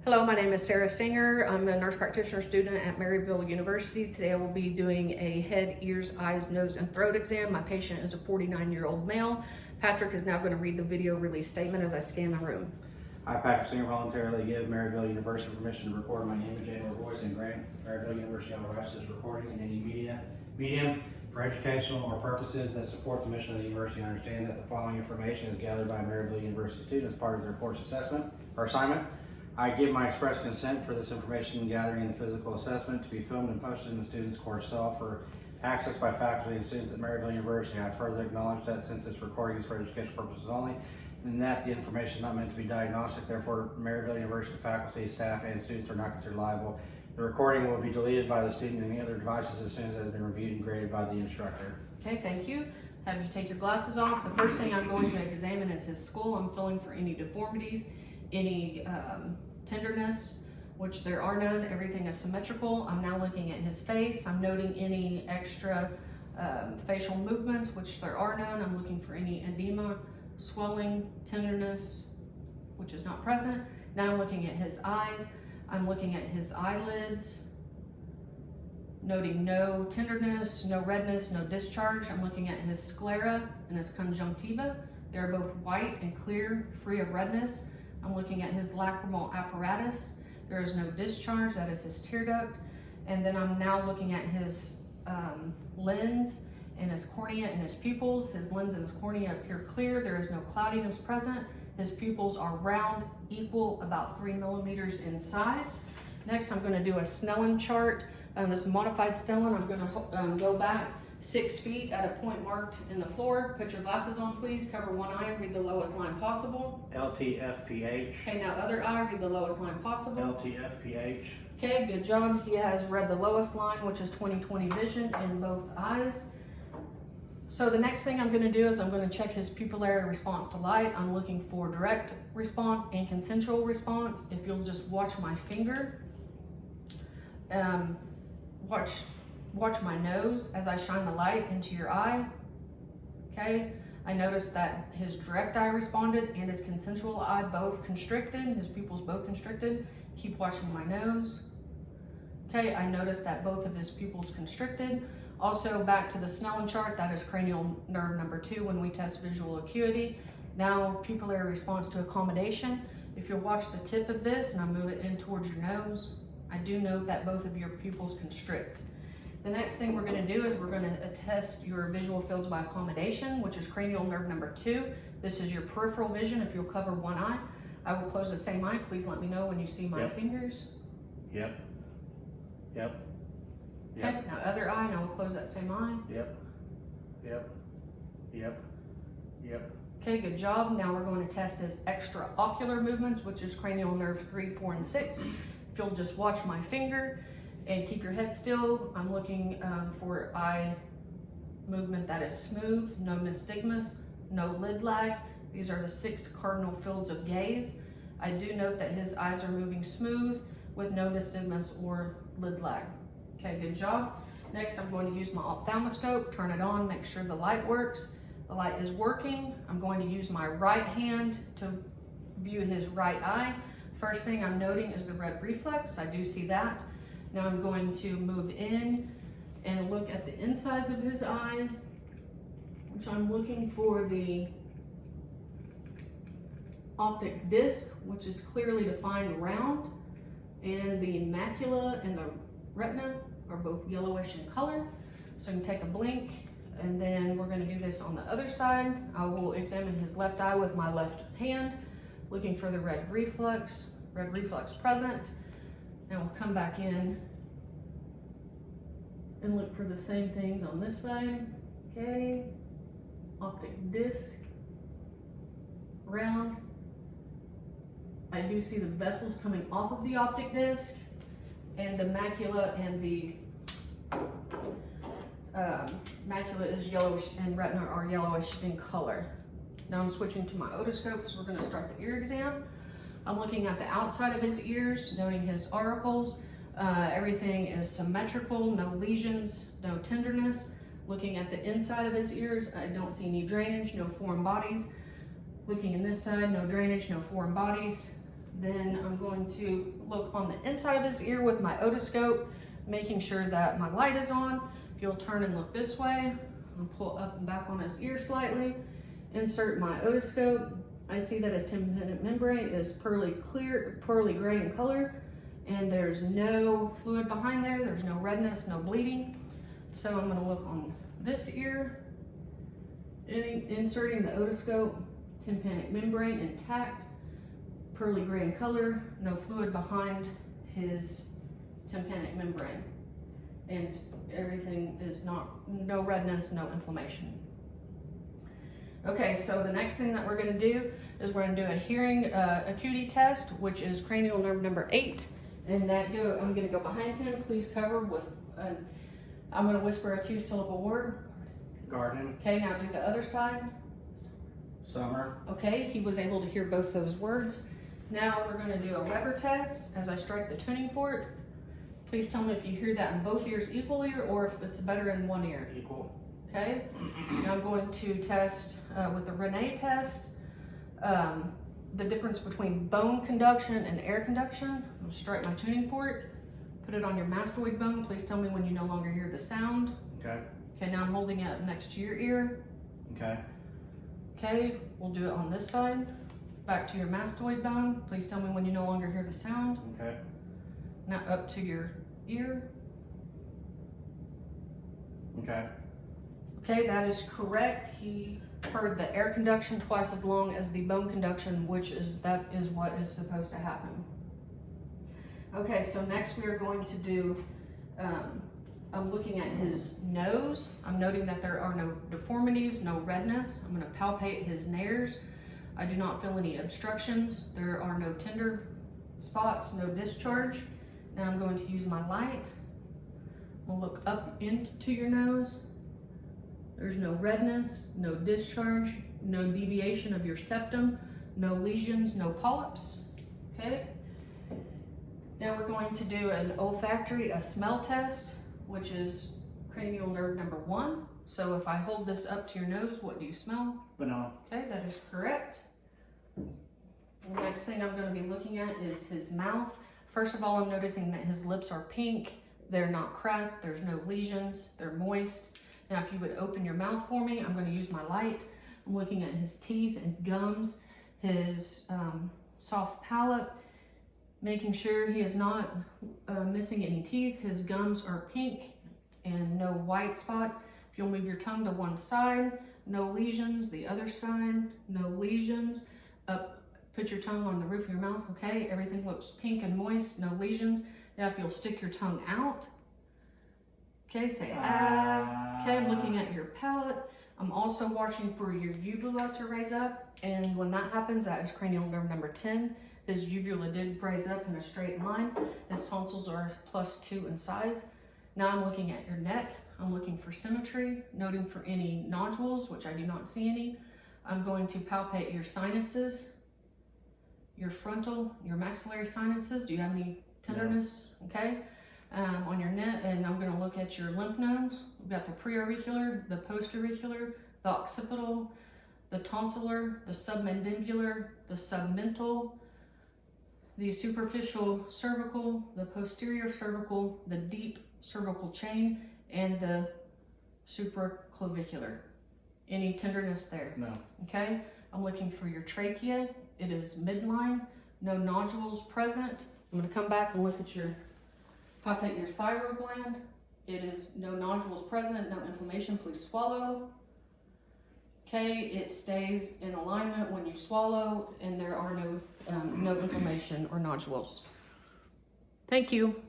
Hello, my name is Sarah Singer. I'm a nurse practitioner student at Maryville University. Today I will be doing a head, ears, eyes, nose, and throat exam. My patient is a 49-year-old male. Patrick is now going to read the video release statement as I scan the room. I, Patrick Singer, voluntarily give Maryville University permission to record my image and or voice and grant Maryville University all rights to this recording in any medium for educational or purposes that support the mission of the university. I understand that the following information is gathered by Maryville University students as part of their course assessment or assignment. I give my express consent for this information gathering and physical assessment to be filmed and posted in the student's course cell for access by faculty and students at Maryville University. I further acknowledge that since this recording is for educational purposes only, and that the information is not meant to be diagnostic, therefore Maryville University faculty, staff, and students are not considered liable. The recording will be deleted by the student and any other devices as soon as it has been reviewed and graded by the instructor. Okay, thank you. Have you take your glasses off. The first thing I'm going to examine is his skull. I'm feeling for any deformities, any tenderness, which there are none. Everything is symmetrical. I'm now looking at his face. I'm noting any extra facial movements, which there are none. I'm looking for any edema, swelling, tenderness, which is not present. Now I'm looking at his eyes. I'm looking at his eyelids, noting no tenderness, no redness, no discharge. I'm looking at his sclera and his conjunctiva. They're both white and clear, free of redness. I'm looking at his lacrimal apparatus. There is no discharge, that is his tear duct. And then I'm now looking at his lens and his cornea and his pupils. His lens and his cornea appear clear. There is no cloudiness present. His pupils are round, equal, about 3 millimeters in size. Next, I'm gonna do a Snellen chart. This modified Snellen, I'm gonna go back 6 feet at a point marked in the floor. Put your glasses on, please. Cover one eye and read the lowest line possible. LTFPH. Okay, now other eye, read the lowest line possible. LTFPH. Okay, good job. He has read the lowest line, which is 20/20 vision in both eyes. So the next thing I'm gonna do is I'm gonna check his pupillary response to light. I'm looking for direct response and consensual response. If you'll just watch my finger, watch my nose as I shine the light into your eye. Okay, I noticed that his direct eye responded and his consensual eye both constricted, his pupils both constricted. Keep watching my nose. Okay, I noticed that both of his pupils constricted. Also back to the Snellen chart, that is cranial nerve number 2 when we test visual acuity. Now pupillary response to accommodation. If you'll watch the tip of this and I move it in towards your nose, I do note that both of your pupils constrict. The next thing we're going to do is we're going to test your visual fields by accommodation, which is cranial nerve number 2. This is your peripheral vision. If you'll cover one eye, I will close the same eye. Please let me know when you see my fingers. Yep. Yep. Okay, now other eye, and I will close that same eye. Yep. Yep. Yep. Yep. Okay, good job. Now we're going to test his extraocular movements, which is cranial nerve 3, 4, and 6. If you'll just watch my finger and keep your head still, I'm looking for eye movement that is smooth, no nystagmus, no lid lag. These are the 6 cardinal fields of gaze. I do note that his eyes are moving smooth with no nystagmus or lid lag. Okay, good job. Next, I'm going to use my ophthalmoscope, turn it on, make sure the light works. The light is working. I'm going to use my right hand to view his right eye. First thing I'm noting is the red reflex. I do see that. Now I'm going to move in and look at the insides of his eyes, which I'm looking for the optic disc, which is clearly defined round, and the macula and the retina are both yellowish in color. So you can take a blink, and then we're going to do this on the other side. I will examine his left eye with my left hand, looking for the red reflex present. Now we'll come back in and look for the same things on this side. Okay, optic disc, round. I do see the vessels coming off of the optic disc, and the macula and the macula is yellowish and retina are yellowish in color. Now I'm switching to my otoscope because we're going to start the ear exam. I'm looking at the outside of his ears, noting his auricles. Everything is symmetrical, no lesions, no tenderness. Looking at the inside of his ears, I don't see any drainage, no foreign bodies. Looking in this side, no drainage, no foreign bodies. Then I'm going to look on the inside of his ear with my otoscope, making sure that my light is on. If you'll turn and look this way, I'll pull up and back on his ear slightly, insert my otoscope. I see that his tympanic membrane is pearly gray in color, and there's no fluid behind there. There's no redness, no bleeding. So I'm gonna look on this ear, inserting the otoscope, tympanic membrane intact, pearly gray in color, no fluid behind his tympanic membrane. And everything is no redness, no inflammation. Okay, so the next thing that we're gonna do is we're gonna do a hearing acuity test, which is cranial nerve number 8. And I'm gonna go behind him, please cover with, I'm gonna whisper a 2-syllable word. Garden. Okay, now do the other side. Summer. Okay, he was able to hear both those words. Now we're gonna do a Weber test as I strike the tuning fork. Please tell me if you hear that in both ears equally or if it's better in one ear. Equal. Okay, now I'm going to test with the Renee test, the difference between bone conduction and air conduction. I'm gonna strike my tuning fork, put it on your mastoid bone. Please tell me when you no longer hear the sound. Okay. Okay, now I'm holding it up next to your ear. Okay. Okay, we'll do it on this side. Back to your mastoid bone. Please tell me when you no longer hear the sound. Okay. Now up to your ear. Okay. Okay, that is correct. He heard the air conduction twice as long as the bone conduction, that is what is supposed to happen. Okay, so next we are going to do, I'm looking at his nose. I'm noting that there are no deformities, no redness. I'm gonna palpate his nares. I do not feel any obstructions. There are no tender spots, no discharge. Now I'm going to use my light. I'll look up into your nose. There's no redness, no discharge, no deviation of your septum, no lesions, no polyps, okay? Now we're going to do an olfactory, a smell test, which is cranial nerve number 1. So if I hold this up to your nose, what do you smell? Banana. Okay, that is correct. The next thing I'm going to be looking at is his mouth. First of all, I'm noticing that his lips are pink. They're not cracked. There's no lesions. They're moist. Now, if you would open your mouth for me, I'm going to use my light. I'm looking at his teeth and gums, his soft palate, making sure he is not missing any teeth. His gums are pink and no white spots. If you'll move your tongue to one side, no lesions. The other side, no lesions. Up, put your tongue on the roof of your mouth, okay? Everything looks pink and moist, no lesions. Now, if you'll stick your tongue out, okay, say ah. Okay, I'm looking at your palate. I'm also watching for your uvula to raise up, and when that happens, that is cranial nerve number 10. His uvula did raise up in a straight line. His tonsils are +2 in size. Now I'm looking at your neck. I'm looking for symmetry, noting for any nodules, which I do not see any. I'm going to palpate your sinuses, your frontal, your maxillary sinuses. Do you have any tenderness? No. Okay. On your neck, and I'm going to look at your lymph nodes. We've got the preauricular, the postauricular, the occipital, the tonsillar, the submandibular, the submental, the superficial cervical, the posterior cervical, the deep cervical chain, and the supraclavicular. Any tenderness there? No. Okay. I'm looking for your trachea. It is midline, no nodules present. I'm going to come back and look at your palpate your thyroid gland. It is no nodules present, no inflammation. Please swallow. Okay, it stays in alignment when you swallow, and there are no inflammation or nodules. Thank you.